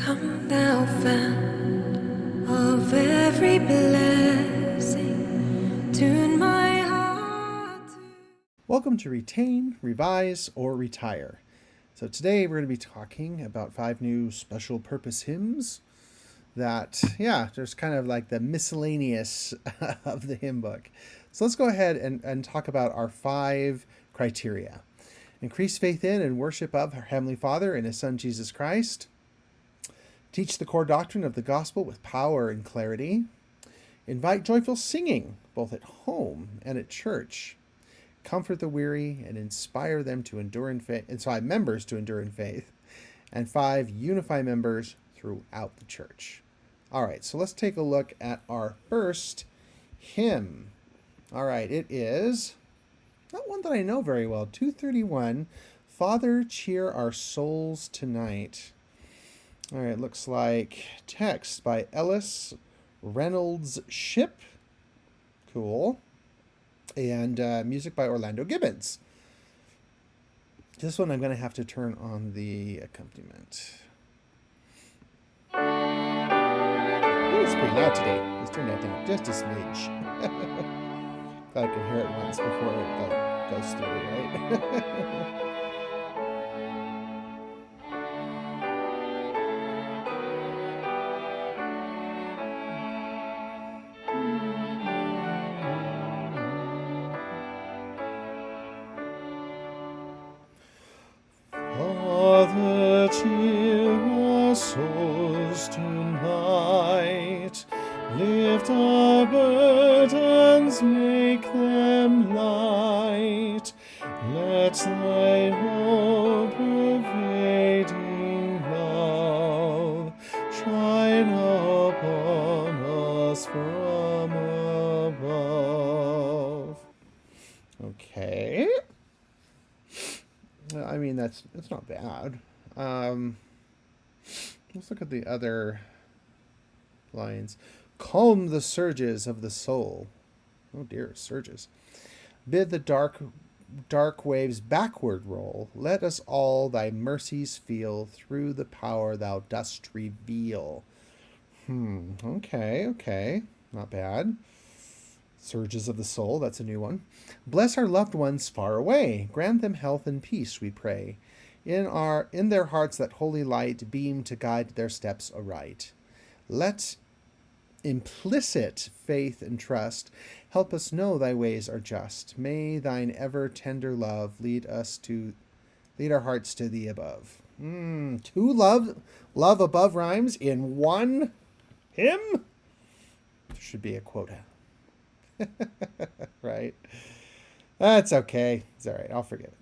Come thou fount of every blessing, tune my heart to... Welcome to Retain, Revise, or Retire. So today we're going to be talking about 5 new special purpose hymns that, there's kind of like the miscellaneous of the hymn book. So let's go ahead and talk about our 5 criteria. Increase faith in and worship of our Heavenly Father and His Son Jesus Christ. Teach the core doctrine of the gospel with power and clarity. Invite joyful singing, both at home and at church. Comfort the weary and inspire them to endure in faith, inspire members to endure in faith. And 5, unify members throughout the church. All right, so let's take a look at our first hymn. All right, it is not one that I know very well. 231, Father, Cheer Our Souls Tonight. All right, looks like text by Ellis Reynolds Ship. Cool. And music by Orlando Gibbons. This one I'm going to have to turn on the accompaniment. Ooh, it's pretty loud today. Let's turn that down just a smidge. Thought I could hear it once before it goes through, right? Father, cheer our souls tonight. Lift our burdens, make them light. Let thy all-pervading love shine upon us from above. Okay. I mean, that's not bad. Let's look at the other lines. Calm the surges of the soul. Oh dear, surges. Bid the dark waves backward roll. Let us all thy mercies feel through the power thou dost reveal. Okay. Not bad. Surges of the soul, that's a new one. Bless our loved ones far away. Grant them health and peace, we pray. In their hearts that holy light beam to guide their steps aright. Let implicit faith and trust help us know thy ways are just. May thine ever tender love lead our hearts to thee above. 2 love above rhymes in one hymn? There should be a quota. Right? That's okay. It's all right. I'll forget it.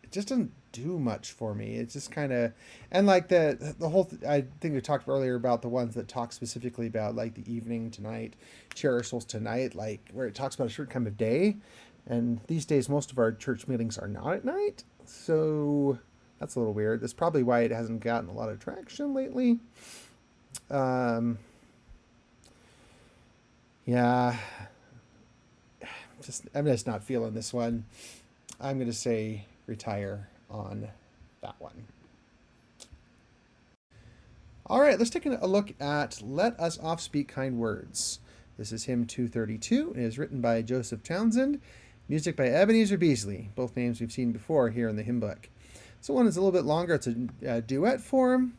It just doesn't do much for me. It's just kind of, and like the whole, I think we talked earlier about the ones that talk specifically about like the evening tonight, Cheer Our Souls Tonight, like where it talks about a certain kind of day. And these days, most of our church meetings are not at night. So that's a little weird. That's probably why it hasn't gotten a lot of traction lately. I'm just not feeling this one. I'm going to say retire on that one. All right, let's take a look at Let Us Oft Speak Kind Words. This is hymn 232. It is written by Joseph Townsend. Music by Ebenezer Beasley. Both names we've seen before here in the hymn book. So one is a little bit longer. It's a duet form.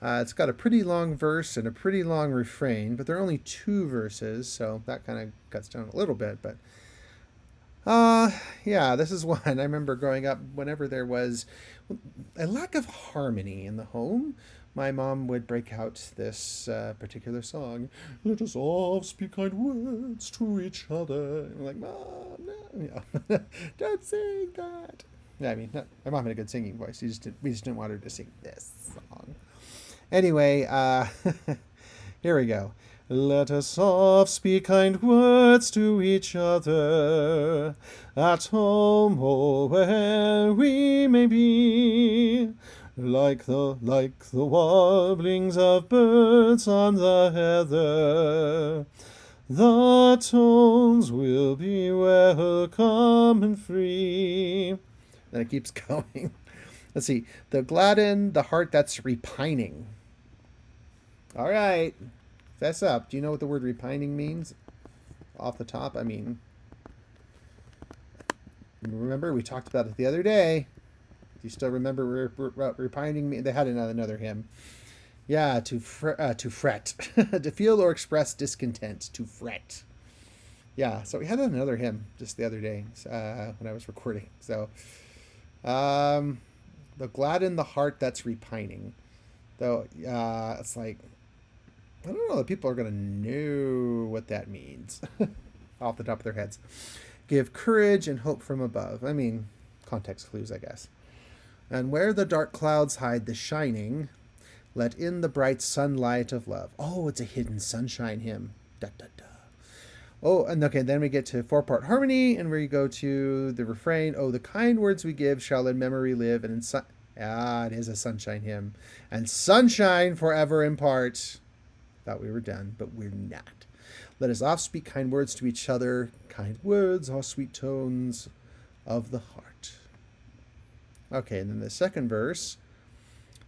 It's got a pretty long verse and a pretty long refrain, but there are only 2 verses, so that kind of cuts down a little bit. But this is one I remember growing up. Whenever there was a lack of harmony in the home, my mom would break out this particular song. Let us all speak kind words to each other. And I'm like, Mom, no, don't sing that. I mean, my mom had a good singing voice. We just didn't want her to sing this song. Anyway, here we go. Let us oft speak kind words to each other, at home or where we may be, like the warblings of birds on the heather. The tones will be welcome and free. Then it keeps going. Let's see. The gladden the heart that's repining. All right. Fess up. Do you know what the word repining means? Off the top, I mean, remember we talked about it the other day. Do you still remember repining me? They had another hymn. Yeah, to fret, to feel or express discontent, to fret. Yeah, so we had another hymn just the other day when I was recording. So, the gladden the heart that's repining. Though, it's like, I don't know that people are going to know what that means off the top of their heads. Give courage and hope from above. I mean, context clues, I guess. And where the dark clouds hide the shining, let in the bright sunlight of love. Oh, it's a hidden sunshine hymn. Da, da, da. Oh, and okay, then we get to four-part harmony, and we go to the refrain. Oh, the kind words we give shall in memory live, and in it is a sunshine hymn. And sunshine forever impart. Thought we were done, but we're not. Let us oft speak kind words to each other. Kind words are sweet tones of the heart. Okay, and then the second verse.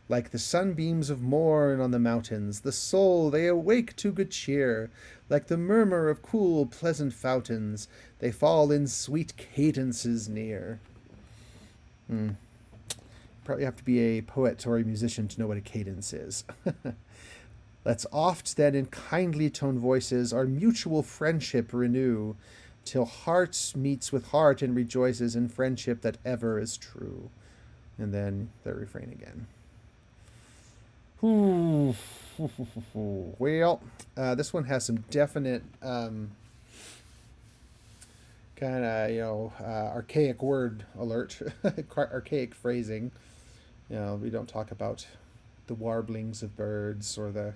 Like the sunbeams of morn on the mountains, the soul they awake to good cheer. Like the murmur of cool, pleasant fountains, they fall in sweet cadences near. Probably have to be a poet or a musician to know what a cadence is. Let's oft then in kindly toned voices our mutual friendship renew, till heart meets with heart and rejoices in friendship that ever is true. And then the refrain again. Well, this one has some definite kind of archaic word alert, archaic phrasing. We don't talk about the warblings of birds or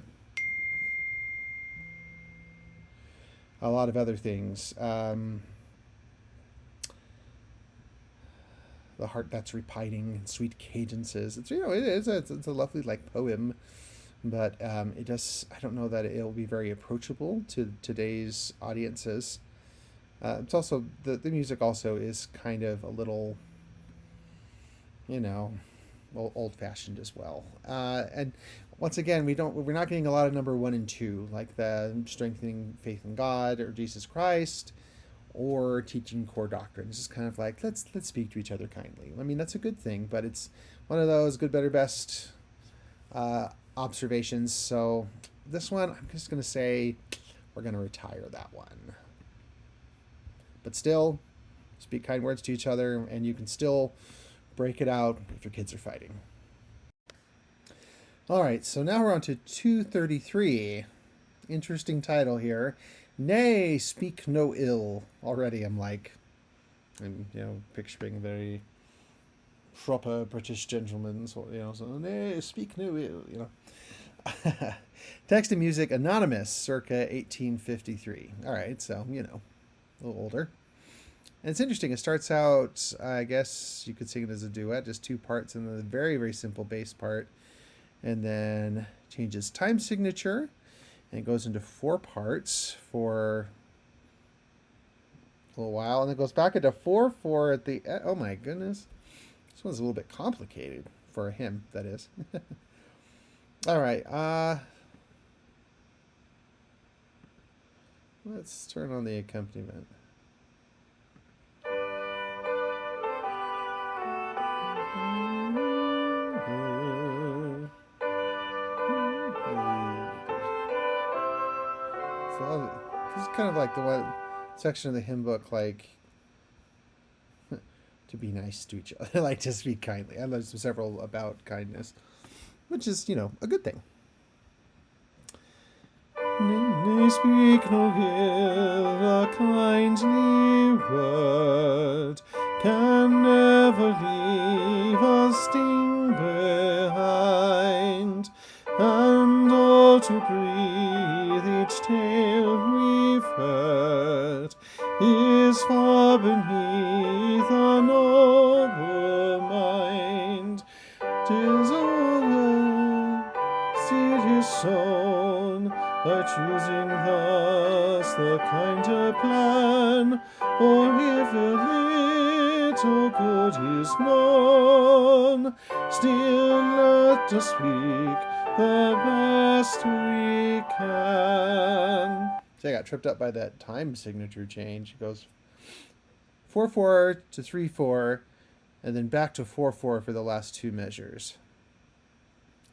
a lot of other things. The heart that's repining and sweet cadences. It's it's a lovely poem, but it does. I don't know that it'll be very approachable to today's audiences. It's also the music also is kind of a little, old fashioned as well. And once again, we're not getting a lot of number 1 and 2 like the strengthening faith in God or Jesus Christ, or teaching core doctrine. It's just kind of like let's speak to each other kindly. I mean, that's a good thing, but it's one of those good, better, best observations. So this one, I'm just going to say we're going to retire that one. But still, speak kind words to each other, and you can still break it out if your kids are fighting. All right, so now we're on to 233. Interesting title here. Nay, speak no ill. Already I'm picturing a very proper British gentleman, so nay, speak no ill, Text and music, anonymous, circa 1853. All right, so, a little older. And it's interesting. It starts out, I guess you could sing it as a duet, just 2 parts, and then the very, very simple bass part, and then changes time signature, and it goes into 4 parts for a little while, and it goes back into 4/4 at the end. Oh my goodness. This one's a little bit complicated for a hymn, that is. All right. Let's turn on the accompaniment. So this is kind of like the one section of the hymn book, to be nice to each other, to speak kindly. I love several about kindness, which is, a good thing. Nay, speak no ill, a kindly word can never leave a sting behind, and all to breathe each tale we've heard is far beneath a noble mind. 'Tis all a seed is sown, by choosing thus the kinder plan, or if a little good is known, still let us speak the best we can. See, I got tripped up by that time signature change. It goes 4/4 to 3/4, and then back to 4/4 for the last two measures.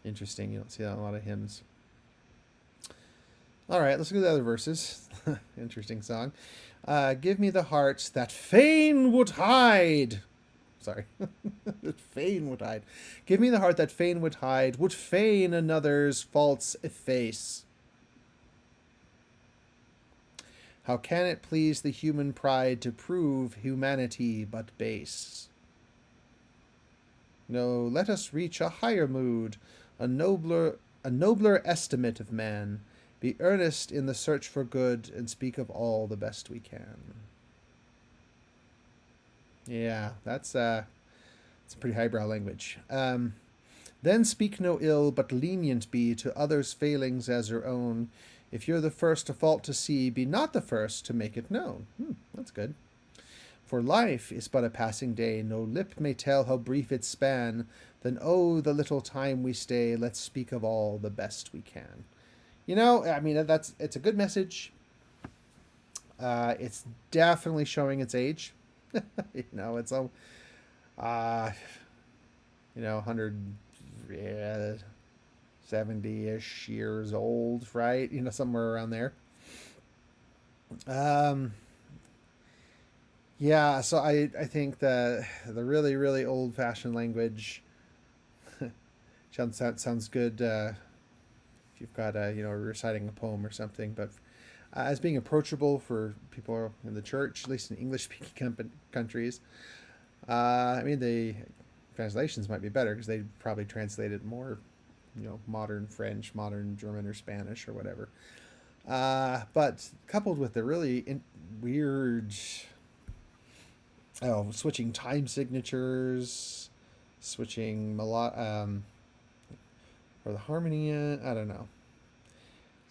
Interesting. You don't see that in a lot of hymns. All right, let's look at the other verses. Interesting song. Give me the heart that fain would hide. Sorry. That fain would hide. Give me the heart that fain would hide, would fain another's faults efface. How can it please the human pride to prove humanity but base? No, let us reach a higher mood, a nobler estimate of man, be earnest in the search for good, and speak of all the best we can. Yeah, that's pretty highbrow language. Then speak no ill, but lenient be to others' failings as your own. If you're the first a fault to see, be not the first to make it known. That's good. For life is but a passing day, no lip may tell how brief its span. Then oh, the little time we stay, let's speak of all the best we can. You know, I mean, it's a good message. It's definitely showing its age. You know, it's 170-ish years old, right? You know, somewhere around there. Yeah, so I think the really, really old-fashioned language sounds good if you've got reciting a poem or something, but as being approachable for people in the church, at least in English-speaking countries, I mean, the translations might be better because they probably translated more, modern French, modern German, or Spanish, or whatever. But coupled with the really weird, switching time signatures, switching or the harmony. I don't know.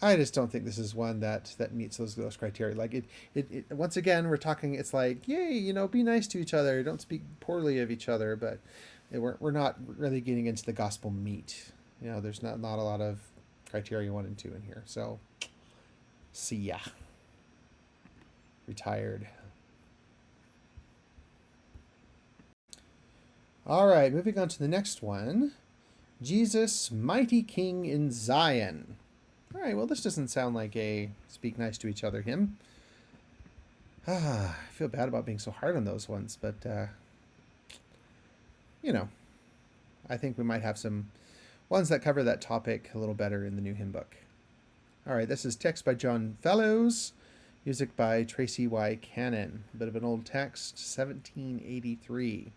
I just don't think this is one that meets those criteria. Like it once again, we're talking. It's like, yay, be nice to each other. Don't speak poorly of each other. But we're not really getting into the gospel meat. There's not a lot of criteria 1 and 2 in here. So, see ya. Retired. All right, moving on to the next one. Jesus, mighty King in Zion. All right, well, this doesn't sound like a speak nice to each other hymn. I feel bad about being so hard on those ones, but, I think we might have some ones that cover that topic a little better in the new hymn book. All right, this is text by John Fellows, music by Tracy Y. Cannon. A bit of an old text, 1783.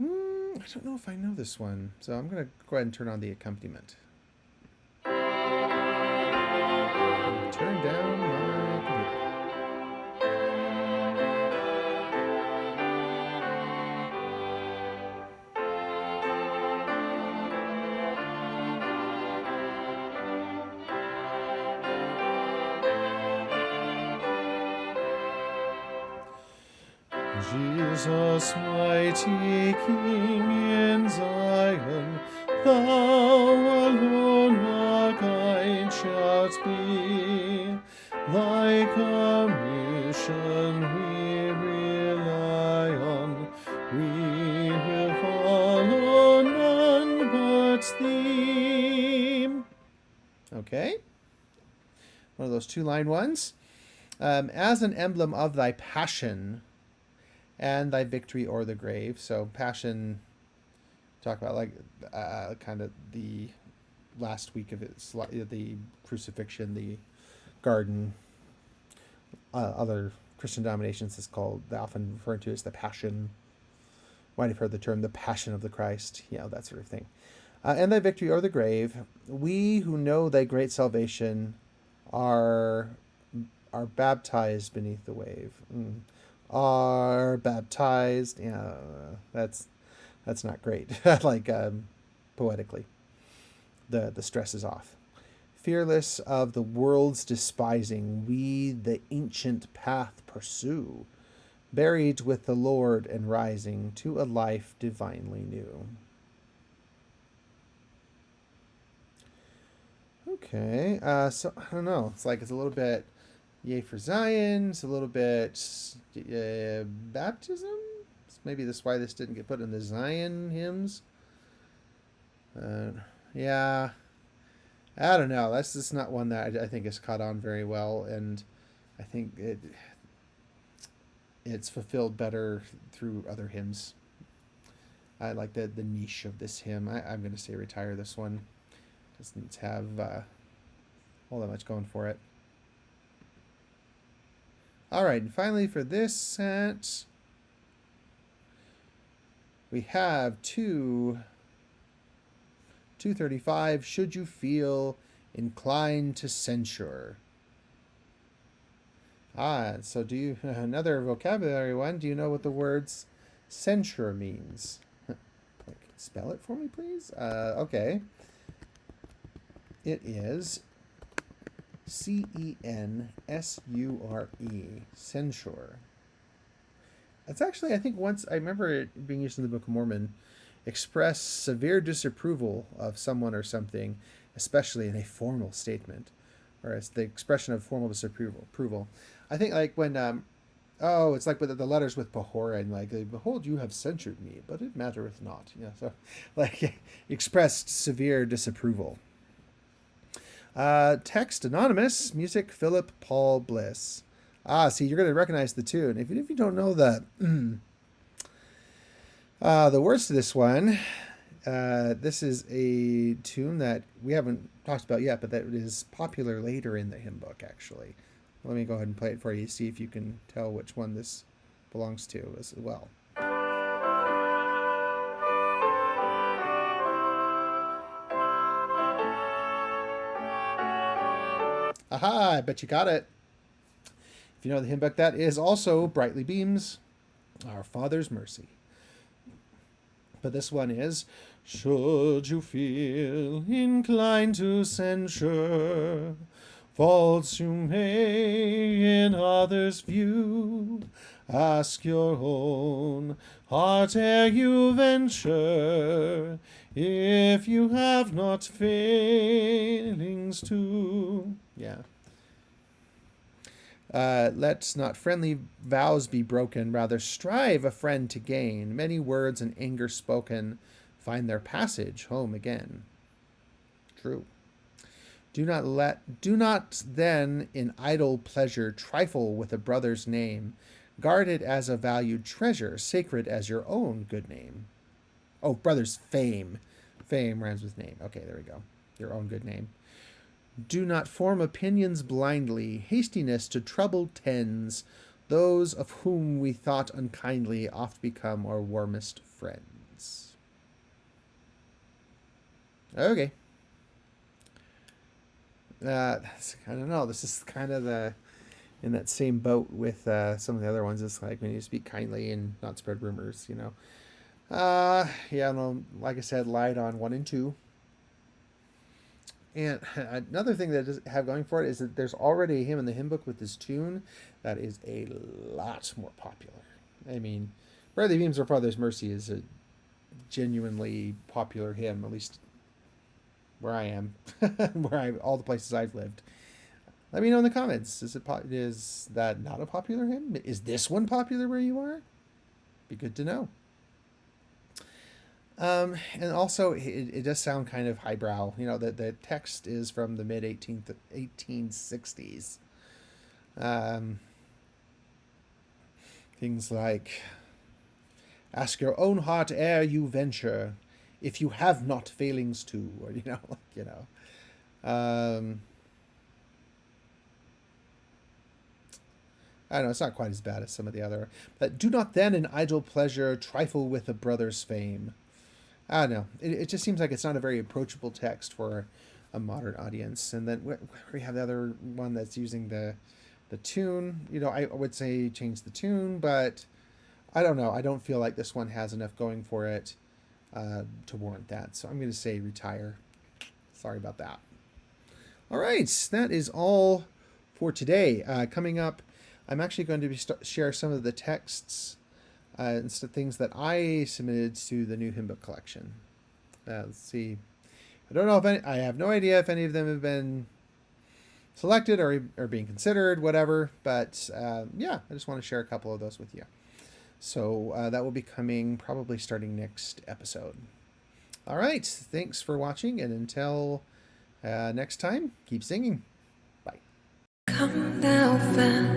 I don't know if I know this one, so I'm going to go ahead and turn on the accompaniment. Turn down my computer. Jesus, mighty King in Zion, thou alone our guide shalt be. Thy commission we rely on, we will follow none but thee. Okay, one of those 2-line ones. As an emblem of thy passion and thy victory o'er the grave. So passion, talk about like kind of the last week of it, the crucifixion, the garden. Other Christian denominations is called, they often refer to as the passion. Might have heard the term the passion of the Christ, that sort of thing. And thy victory o'er the grave. We who know thy great salvation are baptized beneath the wave. Are baptized. Yeah, that's not great. Like poetically, the stress is off. Fearless of the world's despising, we the ancient path pursue. buried with the Lord and rising to a life divinely new. Okay, so I don't know. It's like it's a little bit yay for Zion. It's a little bit baptism. Maybe that's why this didn't get put in the Zion hymns. Uh, yeah, I don't know. That's just not one that I think has caught on very well, and I think it's fulfilled better through other hymns. I like the niche of this hymn. I'm going to say retire this one. Doesn't have all that much going for it. All right, and finally for this set, we have 235. Should you feel inclined to censure? So do you, another vocabulary one, do you know what the words censure means? Spell it for me, please? Okay. It is Censure. Censure. It's actually, I think once, I remember it being used in the Book of Mormon, express severe disapproval of someone or something, especially in a formal statement, or as the expression of formal disapproval. I think like when, it's like with the letters with Pahora, and like, behold, you have censured me, but it mattereth not. Yeah, so like expressed severe disapproval. Text anonymous, music Philip Paul Bliss. See, you're going to recognize the tune. Even if you don't know the words to this one, this is a tune that we haven't talked about yet, but that is popular later in the hymn book, actually. Let me go ahead and play it for you, see if you can tell which one this belongs to as well. Aha, I bet you got it. If you know the hymn book, that is also Brightly Beams, Our Father's Mercy. But this one is, should you feel inclined to censure faults you may in others view, ask your own heart ere you venture, if you have not failings to. Yeah. Let not friendly vows be broken, rather strive a friend to gain. Many words in anger spoken find their passage home again. True. Do not then in idle pleasure trifle with a brother's name. Guard it as a valued treasure, sacred as your own good name. Oh, brother's fame. Fame rhymes with name. Okay, there we go. Your own good name. Do not form opinions blindly. Hastiness to trouble tends. Those of whom we thought unkindly oft become our warmest friends. Okay. I don't know. This is kind of in that same boat with some of the other ones. It's like when you speak kindly and not spread rumors, you know. Yeah, no, like I said, lied on 1 and 2. And another thing that does have going for it is that there's already a hymn in the hymn book with this tune that is a lot more popular. I mean, Brother Beams or Father's Mercy is a genuinely popular hymn, at least where I am, all the places I've lived. Let me know in the comments. Is that not a popular hymn? Is this one popular where you are? Be good to know. And also, it does sound kind of highbrow. You know, the text is from the mid 1860s. Things like, ask your own heart ere you venture, if you have not failings to, or, I don't know, it's not quite as bad as some of the other. But do not then in idle pleasure trifle with a brother's fame. I don't know. It just seems like it's not a very approachable text for a modern audience. And then we have the other one that's using the tune. You know, I would say change the tune, but I don't know. I don't feel like this one has enough going for it to warrant that. So I'm going to say retire. Sorry about that. All right. That is all for today. Coming up, I'm actually going to share some of the texts and things that I submitted to the new hymn book collection. Let's see. I don't know if I have no idea if any of them have been selected or are being considered, whatever. But yeah, I just want to share a couple of those with you. So that will be coming probably starting next episode. All right. Thanks for watching. And until next time, keep singing. Bye. Come thou fan